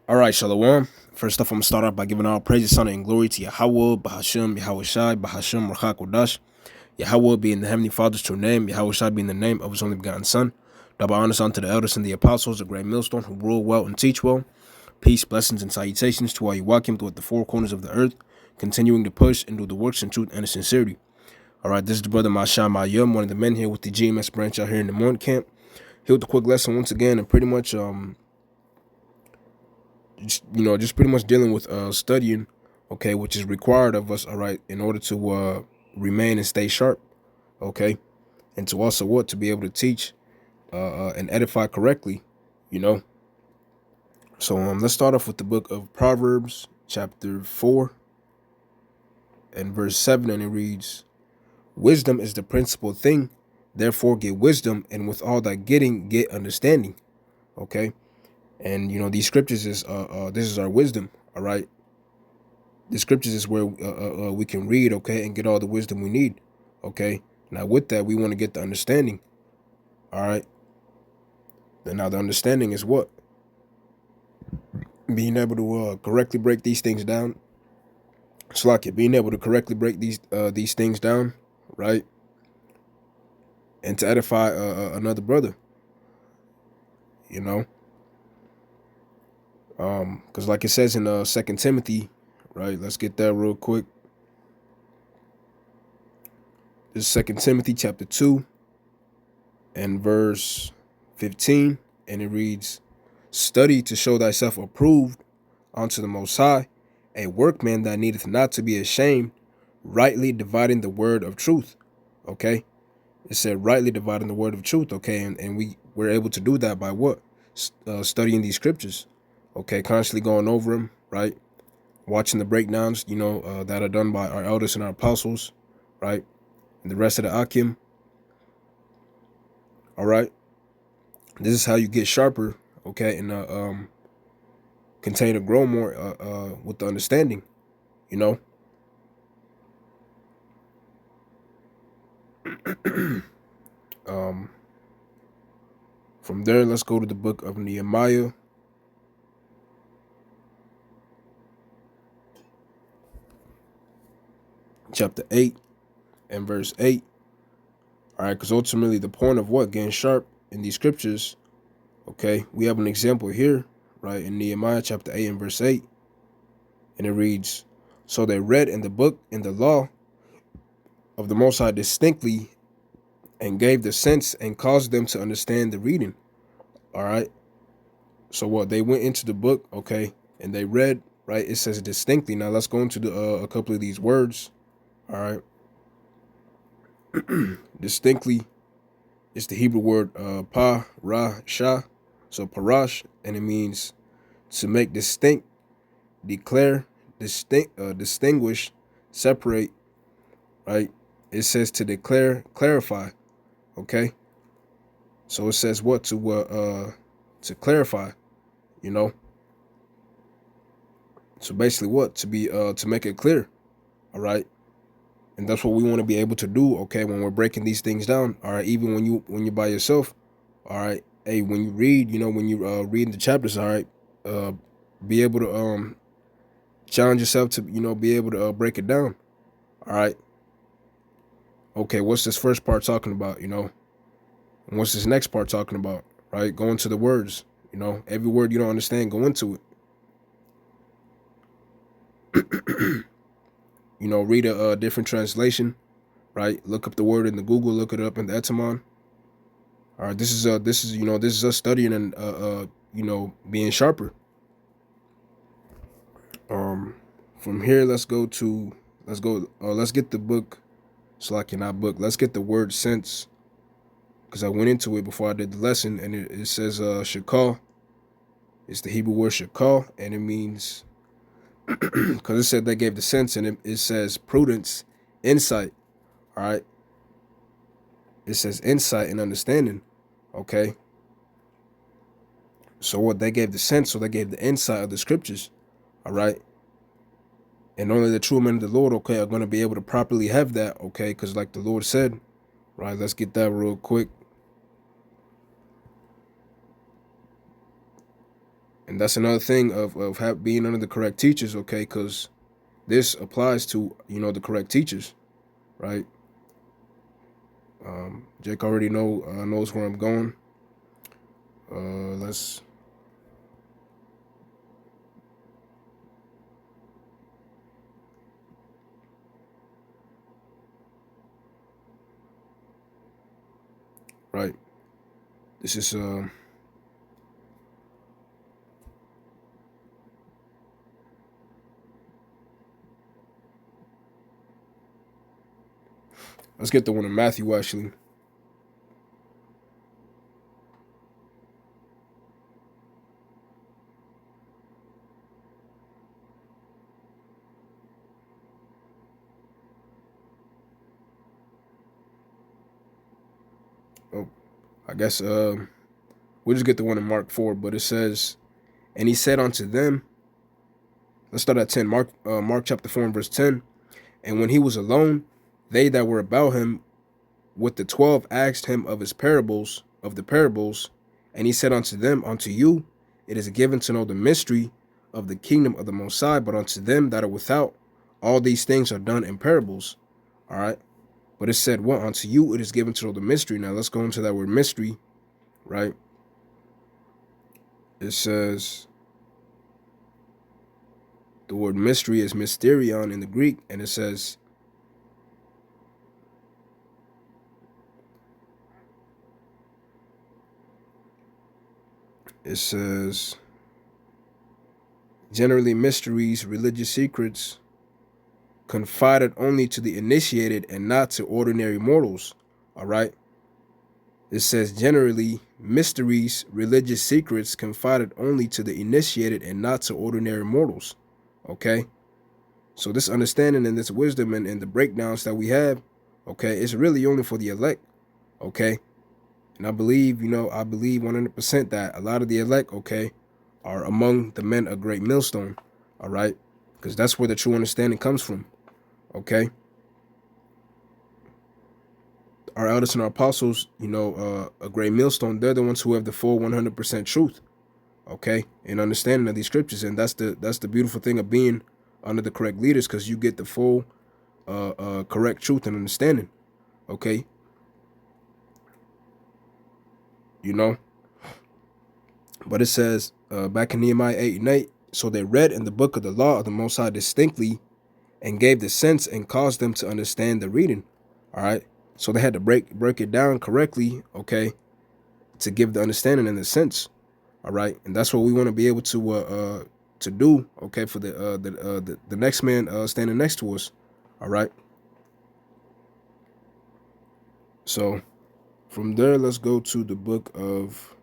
All right, Shalom. First off, I'm gonna start off by giving all praises, honor, and glory to Yahweh, Bahashim, Yahweh Shai, Bahashim, Rachakodash. Yahweh being the Heavenly Father's true name, Yahweh Shai being the name of His only begotten Son. Double honors unto the elders and the apostles, the great millstone who rule well and teach well. Peace, blessings, and salutations to all you walking throughout the four corners of the earth, continuing to push and do the works in truth and in sincerity. All right, this is the brother Masha Mayum, one of the men here with the GMS branch out here in the Morning Camp. Here with the quick lesson once again, and pretty much just pretty much dealing with studying, okay, which is required of us, all right, in order to remain and stay sharp, okay, and to also what to be able to teach and edify correctly, you know. So let's start off with the book of Proverbs, chapter 4 and verse 7, and it reads, "Wisdom is the principal thing, therefore get wisdom, and with all that getting, get understanding." Okay, and these scriptures is this is our wisdom, all right. The scriptures is where we can read, okay, and get all the wisdom we need, okay. Now with that, we want to get the understanding, all right. And now the understanding is what? Being able to correctly break these things down. It's like it, being able to correctly break these things down, right, and to edify another brother, you know, because like it says in 2 Timothy, right? Let's get that real quick. This is 2 Timothy chapter 2 and verse 15, and it reads, "Study to show thyself approved unto the Most High, a workman that needeth not to be ashamed, rightly dividing the word of truth." Okay, it said rightly dividing the word of truth. Okay, and we're able to do that by what? Studying these scriptures. Okay, constantly going over them, right? Watching the breakdowns, that are done by our elders and our apostles, right, and the rest of the Akim. All right, this is how you get sharper, okay, and continue to grow more with the understanding, you know. um, from there, let's go to the book of Nehemiah, chapter 8 and verse 8. All right, because ultimately the point of what? Getting sharp in these scriptures, okay, we have an example here, right, in Nehemiah chapter 8 and verse 8, and it reads, "So they read in the book in the law of the Most High distinctly, and gave the sense and caused them to understand the reading." All right. So what? They went into the book, okay, and they read, right? It says distinctly. Now let's go into the a couple of these words. All right. Distinctly is the Hebrew word pa-ra-sha. So parash, and it means to make distinct, declare, distinguish, separate, right? It says to declare, clarify, okay? So it says what? To clarify, you know? So basically what? To be to make it clear, all right? And that's what we want to be able to do, okay, when we're breaking these things down, all right? Even when you're by yourself, all right? Hey, when you read, when you reading the chapters, all right, uh be able to challenge yourself to, be able to break it down. All right. Okay, what's this first part talking about, And what's this next part talking about? Right? Go into the words, every word you don't understand, go into it. Read a different translation, right? Look up the word in the Google, look it up in the Etamon. All right, this is us studying and being sharper. From here, let's get the book. So I cannot book. Let's get the word sense, because I went into it before I did the lesson, and it says shakal. It's the Hebrew word shakal, and it means because it said they gave the sense, and it says prudence, insight. All right, it says insight and understanding. Okay, so what? They gave the sense, so they gave the insight of the scriptures. All right, and only the true men of the Lord, okay, are going to be able to properly have that. Okay, because like the Lord said, right? Let's get that real quick. And that's another thing of being under the correct teachers, okay? Because this applies to, the correct teachers, right? Jake already knows where I'm going. Let's right. This is let's get the one in Matthew actually. Oh, I guess we'll just get the one in Mark 4, but it says, and he said unto them, let's start at 10. Mark chapter 4 and verse 10. And when he was alone, they that were about him with the 12 asked him of the parables, and he said unto them, unto you it is given to know the mystery of the kingdom of the Most High, but unto them that are without, all these things are done in parables. All right. But it said, what? Unto you it is given to know the mystery. Now let's go into that word mystery, right? It says the word mystery is mysterion in the Greek, and it says, generally mysteries, religious secrets, confided only to the initiated and not to ordinary mortals. All right. It says generally mysteries, religious secrets confided only to the initiated and not to ordinary mortals. Okay. So this understanding and this wisdom and the breakdowns that we have, okay, it's really only for the elect. Okay. And I believe 100% that a lot of the elect, okay, are among the men of Great Millstone. All right. Because that's where the true understanding comes from. Okay. Our elders and our apostles, a Great Millstone, they're the ones who have the full 100% truth, okay, and understanding of these scriptures. And that's the beautiful thing of being under the correct leaders, because you get the full correct truth and understanding, okay. But it says back in Nehemiah 8 and 8, so they read in the book of the law of the Most High distinctly and gave the sense and caused them to understand the reading. All right. So they had to break it down correctly, okay, to give the understanding and the sense. All right. And that's what we want to be able to do, okay, for the next man standing next to us. All right. So from there, let's go to the book of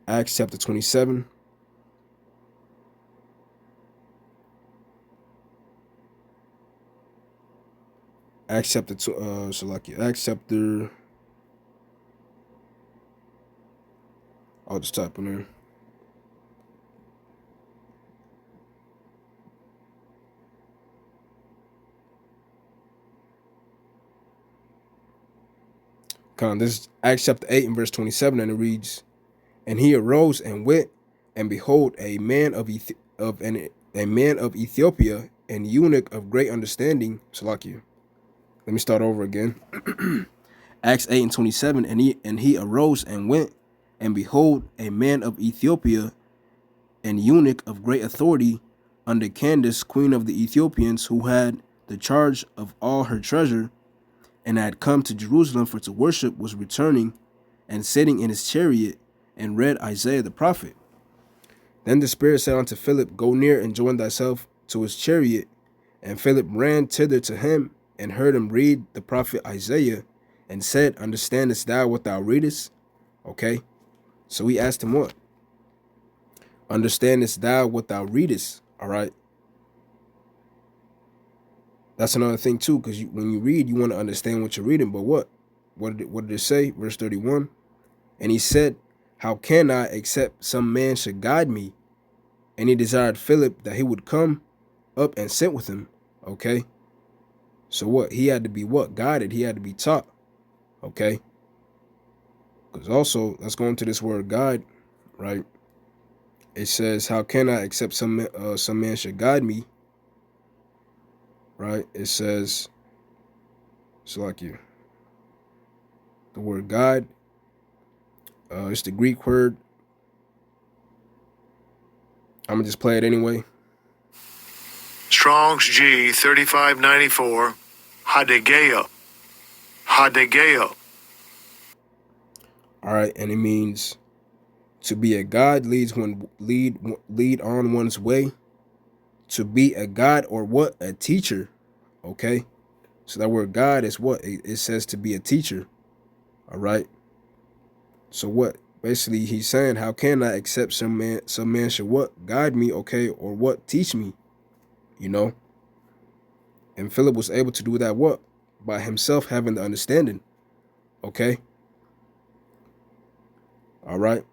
Acts chapter 27. Acts chapter Acts chapter, I'll just type in there. This is Acts chapter 8 and verse 27, and it reads, and he arose and went, and behold, a man of Ethiopia, and eunuch of great understanding. Salakia. Let me start over again. Acts 8 and 27, and he arose and went, and behold, a man of Ethiopia, and eunuch of great authority, under Candace, queen of the Ethiopians, who had the charge of all her treasure, and had come to Jerusalem for to worship, was returning, and sitting in his chariot, and read Isaiah the prophet. Then the Spirit said unto Philip, go near and join thyself to his chariot. And Philip ran thither to him, and heard him read the prophet Isaiah, and said, understandest thou what thou readest? Okay. So he asked him what? Understandest thou what thou readest? All right. That's another thing too, because when you read, you want to understand what you're reading. But what did it say? Verse 31. And he said, how can I, except some man should guide me? And he desired Philip that he would come up and sit with him. Okay. So what? He had to be what? Guided. He had to be taught. Okay. Because also, let's go into this word guide, right? It says, how can I accept some man should guide me, right? It says, it's like you. The word guide, it's the Greek word. I'm gonna just play it anyway. Strong's G 3594, Hadegeo. Hadegeo. All right, and it means to be a guide lead on one's way. To be a guide, or what? A teacher. Okay, so that word guide is what? It says to be a teacher. All right. So what? Basically, he's saying, how can I accept some man should what? Guide me, okay, or what? Teach me, you know? And Philip was able to do that what? By himself having the understanding, okay? All right.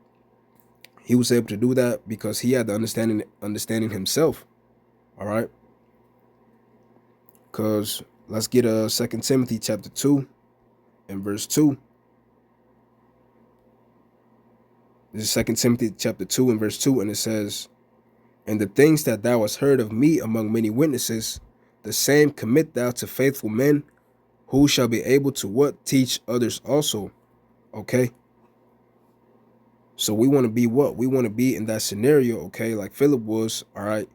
He was able to do that because he had the understanding himself, all right? Because let's get 2 Timothy chapter 2 and verse 2. This is 2 Timothy chapter 2 and verse 2, and it says, and the things that thou hast heard of me among many witnesses, the same commit thou to faithful men, who shall be able to what? Teach others also. Okay? So we want to be what? We want to be in that scenario, okay? Like Philip was, all right?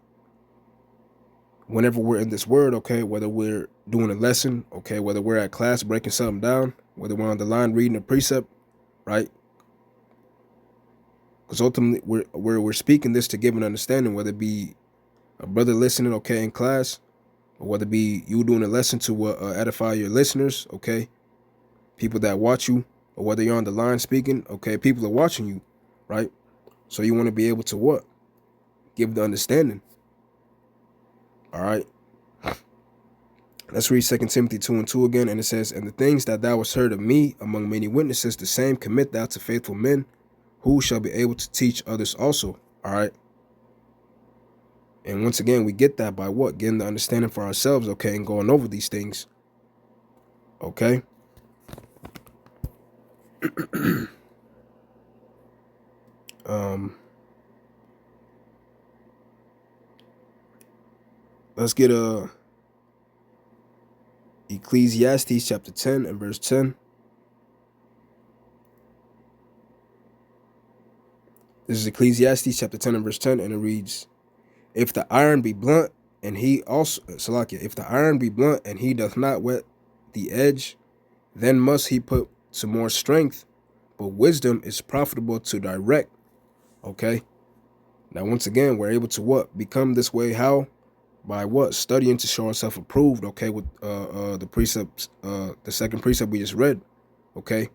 Whenever we're in this word, okay? Whether we're doing a lesson, okay? Whether we're at class breaking something down, whether we're on the line reading a precept, right? Because ultimately we're speaking this to give an understanding, whether it be a brother listening, okay, in class, or whether it be you doing a lesson to edify your listeners, okay, people that watch you, or whether you're on the line speaking, okay, people are watching you, right? So you want to be able to what? Give the understanding. All right. Let's read 2 Timothy 2 and 2 again, and it says, and the things that thou hast heard of me among many witnesses, the same commit thou to faithful men, who shall be able to teach others also. All right. And once again, we get that by what? Getting the understanding for ourselves, okay, and going over these things. Okay. Let's get Ecclesiastes chapter 10 and verse 10. This is Ecclesiastes chapter 10 and verse 10, and it reads, if the iron be blunt, and he also, Salakia, if the iron be blunt, and he doth not whet the edge, then must he put some more strength, but wisdom is profitable to direct. Okay. Now, once again, we're able to what? Become this way. How? By what? Studying to show ourselves approved, okay, with the precepts, the second precept we just read, okay?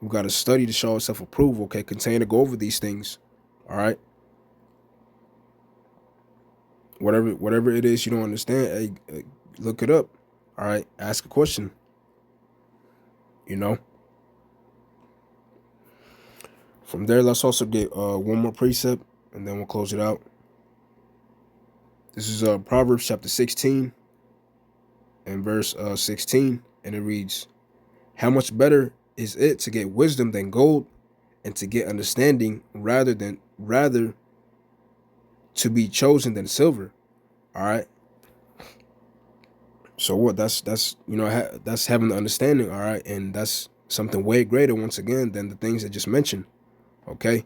We got to study to show ourselves approved, okay? Continue to go over these things, all right? Whatever it is you don't understand, hey, look it up, all right? Ask a question, you know? From there, let's also get one more precept, and then we'll close it out. This is Proverbs chapter 16 and verse 16, and it reads, how much better is it to get wisdom than gold, and to get understanding rather to be chosen than silver. All right. So what? That's that's having the understanding. All right, and that's something way greater once again than the things I just mentioned. Okay.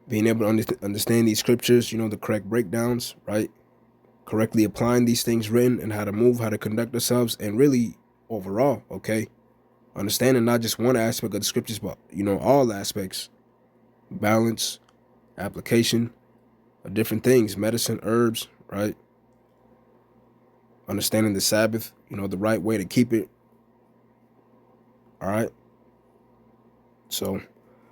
Being able to understand these scriptures, the correct breakdowns, right? Correctly applying these things written, and how to move, how to conduct ourselves, and really overall, okay, understanding not just one aspect of the scriptures, but all aspects, balance, application of different things, medicine, herbs, right? Understanding the Sabbath, the right way to keep it. All right. So,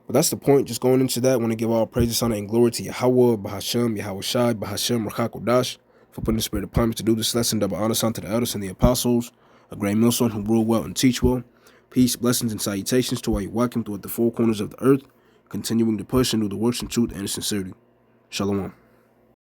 but that's the point. Just going into that, I want to give all praises, honor, and glory to Yahweh, Bahashem, Yahweh Shai, Bahashem, Rachakodash, for putting the spirit upon me to do this lesson. Double honor unto the elders and the apostles, a great millstone who rule well and teach well. Peace, blessings, and salutations to all you welcome throughout the four corners of the earth, continuing to push and do the works in truth and sincerity. Shalom.